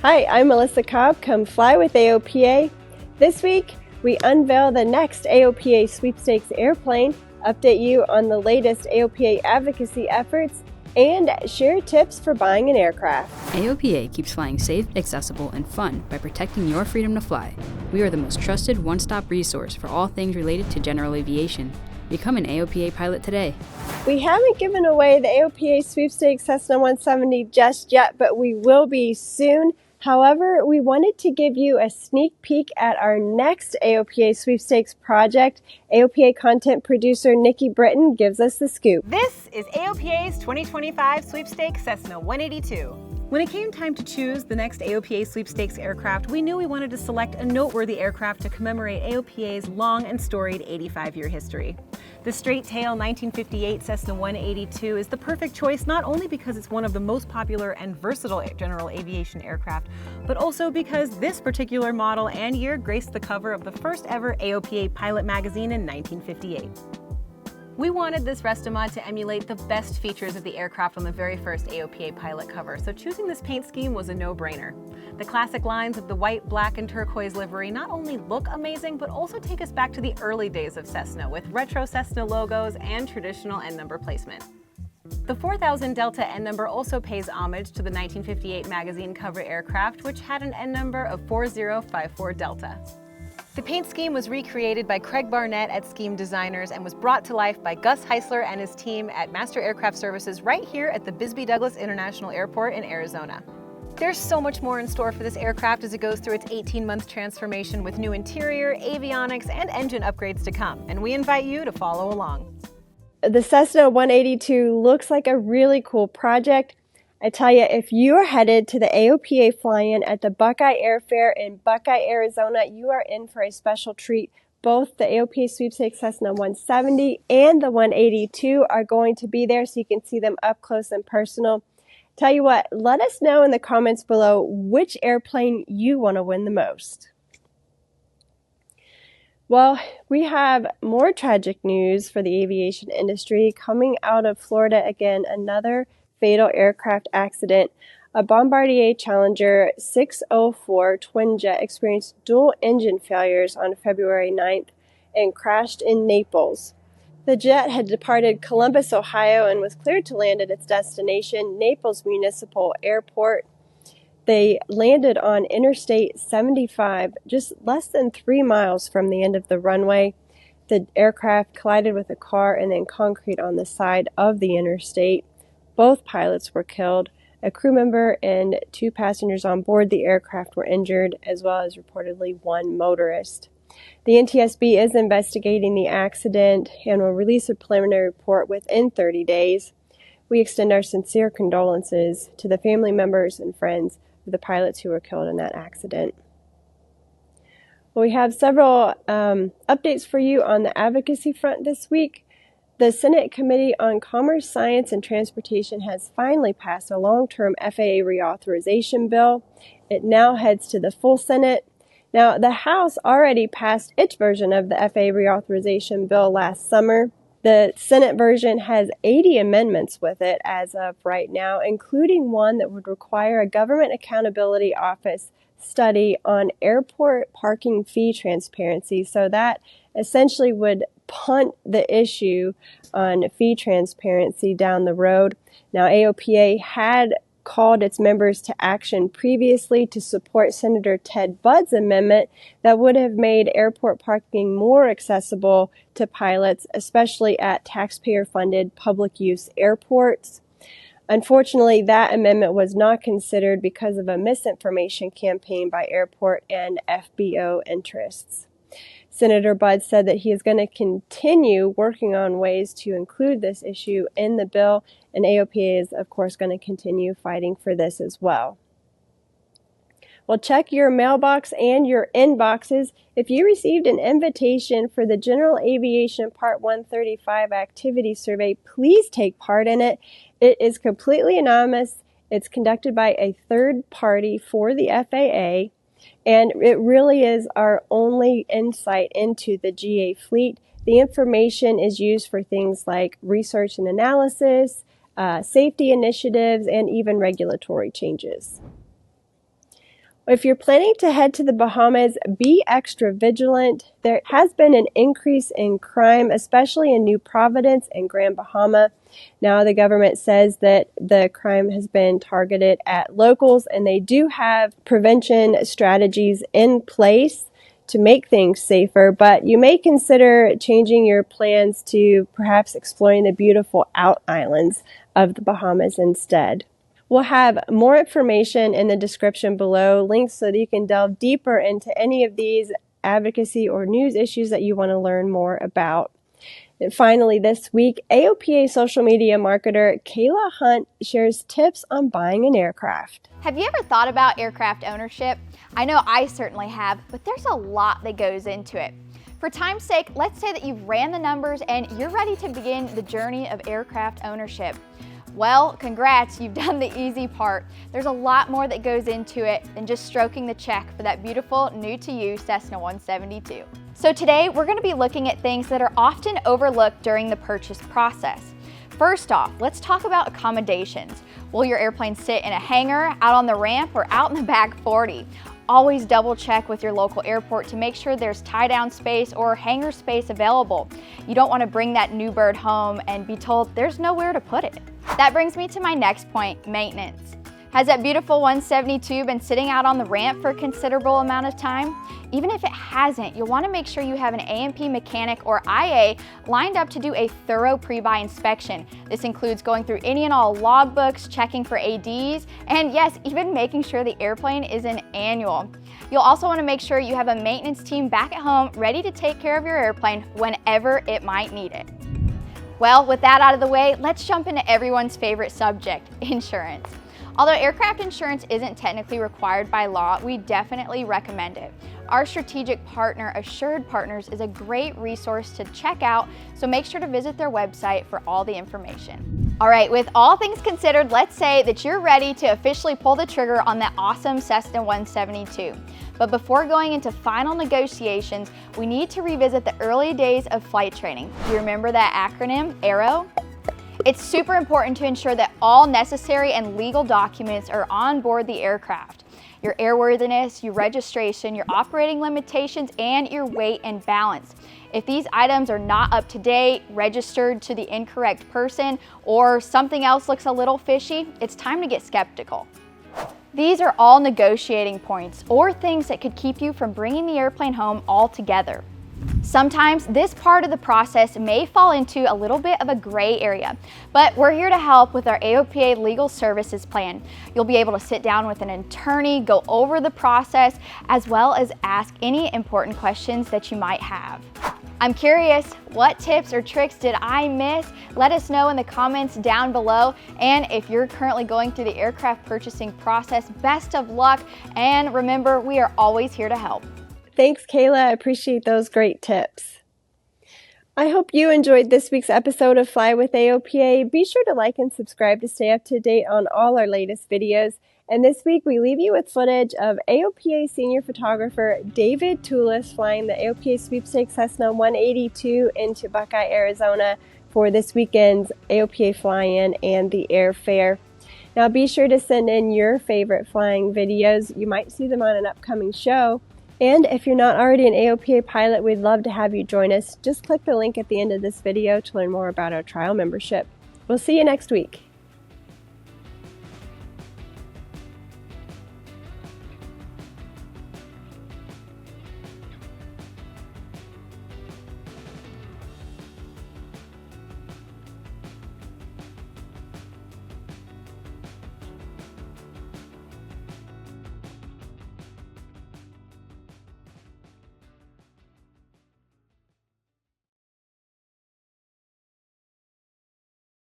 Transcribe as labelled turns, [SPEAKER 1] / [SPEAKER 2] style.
[SPEAKER 1] Hi, I'm Melissa Cobb. Come fly with AOPA. This week, we unveil the next AOPA Sweepstakes airplane, update you on the latest AOPA advocacy efforts, and share tips for buying an aircraft.
[SPEAKER 2] AOPA keeps flying safe, accessible, and fun by protecting your freedom to fly. We are the most trusted one-stop resource for all things related to general aviation. Become an AOPA pilot today.
[SPEAKER 1] We haven't given away the AOPA Sweepstakes Cessna 170 just yet, but we will be soon. However, we wanted to give you a sneak peek at our next AOPA Sweepstakes project. AOPA content producer Nikki Britton gives us the scoop.
[SPEAKER 3] This is AOPA's 2025 Sweepstakes Cessna 182. When it came time to choose the next AOPA Sweepstakes aircraft, we knew we wanted to select a noteworthy aircraft to commemorate AOPA's long and storied 85-year history. The straight-tail 1958 Cessna 182 is the perfect choice not only because it's one of the most popular and versatile general aviation aircraft, but also because this particular model and year graced the cover of the first ever AOPA Pilot magazine in 1958. We wanted this Restomod to emulate the best features of the aircraft on the very first AOPA Pilot cover, so choosing this paint scheme was a no-brainer. The classic lines of the white, black, and turquoise livery not only look amazing, but also take us back to the early days of Cessna, with retro Cessna logos and traditional end number placement. The 4000 Delta end number also pays homage to the 1958 magazine cover aircraft, which had an end number of 4054 Delta. The paint scheme was recreated by Craig Barnett at Scheme Designers and was brought to life by Gus Heisler and his team at Master Aircraft Services right here at the Bisbee Douglas International Airport in Arizona. There's so much more in store for this aircraft as it goes through its 18-month transformation with new interior, avionics, and engine upgrades to come, and we invite you to follow along.
[SPEAKER 1] The Cessna 182 looks like a really cool project. I tell you, if you are headed to the AOPA fly-in at the Buckeye Airfair in Buckeye, Arizona, you are in for a special treat. Both the AOPA Sweepstakes Cessna 170 and the 182 are going to be there so you can see them up close and personal. Tell you what, let us know in the comments below which airplane you want to win the most. Well, we have more tragic news for the aviation industry coming out of Florida again. Another fatal aircraft accident. A Bombardier Challenger 604 twin jet experienced dual engine failures on February 9th and crashed in Naples. The jet had departed Columbus, Ohio, and was cleared to land at its destination, Naples Municipal Airport. They landed on Interstate 75, just less than 3 miles from the end of the runway. The aircraft collided with a car and then concrete on the side of the interstate. Both pilots were killed. A crew member and 2 passengers on board the aircraft were injured, as well as reportedly 1 motorist. The NTSB is investigating the accident and will release a preliminary report within 30 days. We extend our sincere condolences to the family members and friends of the pilots who were killed in that accident. Well, we have several updates for you on the advocacy front this week. The Senate Committee on Commerce, Science, and Transportation has finally passed a long-term FAA reauthorization bill. It now heads to the full Senate. Now, the House already passed its version of the FAA reauthorization bill last summer. The Senate version has 80 amendments with it as of right now, including one that would require a Government Accountability Office study on airport parking fee transparency. So that essentially would punt the issue on fee transparency down the road. Now, AOPA had called its members to action previously to support Senator Ted Budd's amendment that would have made airport parking more accessible to pilots, especially at taxpayer-funded public use airports. Unfortunately, that amendment was not considered because of a misinformation campaign by airport and FBO interests. Senator Budd said that he is going to continue working on ways to include this issue in the bill, and AOPA is, of course, going to continue fighting for this as well. Well, check your mailbox and your inboxes. If you received an invitation for the General Aviation Part 135 activity survey, please take part in it. It is completely anonymous. It's conducted by a third party for the FAA. And it really is our only insight into the GA fleet. The information is used for things like research and analysis, safety initiatives, and even regulatory changes. If you're planning to head to the Bahamas, be extra vigilant. There has been an increase in crime, especially in New Providence and Grand Bahama. Now the government says that the crime has been targeted at locals, and they do have prevention strategies in place to make things safer, but you may consider changing your plans to perhaps exploring the beautiful out islands of the Bahamas instead. We'll have more information in the description below, links so that you can delve deeper into any of these advocacy or news issues that you want to learn more about. And finally, this week, AOPA social media marketer Kayla Hunt shares tips on buying an aircraft.
[SPEAKER 4] Have you ever thought about aircraft ownership? I know I certainly have, but there's a lot that goes into it. For time's sake, let's say that you've ran the numbers and you're ready to begin the journey of aircraft ownership. Well, congrats, you've done the easy part. There's a lot more that goes into it than just stroking the check for that beautiful, new-to-you Cessna 172. So today, we're going to be looking at things that are often overlooked during the purchase process. First off, let's talk about accommodations. Will your airplane sit in a hangar, out on the ramp, or out in the back 40? Always double check with your local airport to make sure there's tie-down space or hangar space available. You don't want to bring that new bird home and be told there's nowhere to put it. That brings me to my next point, maintenance. Has that beautiful 172 been sitting out on the ramp for a considerable amount of time? Even if it hasn't, you'll want to make sure you have an A&P mechanic or IA lined up to do a thorough pre-buy inspection. This includes going through any and all logbooks, checking for ADs, and yes, even making sure the airplane is an annual. You'll also want to make sure you have a maintenance team back at home ready to take care of your airplane whenever it might need it. Well, with that out of the way, let's jump into everyone's favorite subject, insurance. Although aircraft insurance isn't technically required by law, we definitely recommend it. Our strategic partner, Assured Partners, is a great resource to check out, so make sure to visit their website for all the information. All right, with all things considered, let's say that you're ready to officially pull the trigger on that awesome Cessna 172. But before going into final negotiations, we need to revisit the early days of flight training. Do you remember that acronym, AERO? It's super important to ensure that all necessary and legal documents are on board the aircraft. Your airworthiness, your registration, your operating limitations, and your weight and balance. If these items are not up to date, registered to the incorrect person, or something else looks a little fishy, it's time to get skeptical. These are all negotiating points or things that could keep you from bringing the airplane home altogether. Sometimes this part of the process may fall into a little bit of a gray area, but we're here to help with our AOPA Legal Services Plan. You'll be able to sit down with an attorney, go over the process, as well as ask any important questions that you might have. I'm curious, what tips or tricks did I miss? Let us know in the comments down below. And if you're currently going through the aircraft purchasing process, best of luck. And remember, we are always here to help.
[SPEAKER 1] Thanks, Kayla. I appreciate those great tips. I hope you enjoyed this week's episode of Fly with AOPA. Be sure to like and subscribe to stay up to date on all our latest videos. And this week, we leave you with footage of AOPA senior photographer David Toulis flying the AOPA Sweepstakes Cessna 182 into Buckeye, Arizona for this weekend's AOPA fly-in and the airfare. Now, be sure to send in your favorite flying videos. You might see them on an upcoming show. And if you're not already an AOPA pilot, we'd love to have you join us. Just click the link at the end of this video to learn more about our trial membership. We'll see you next week.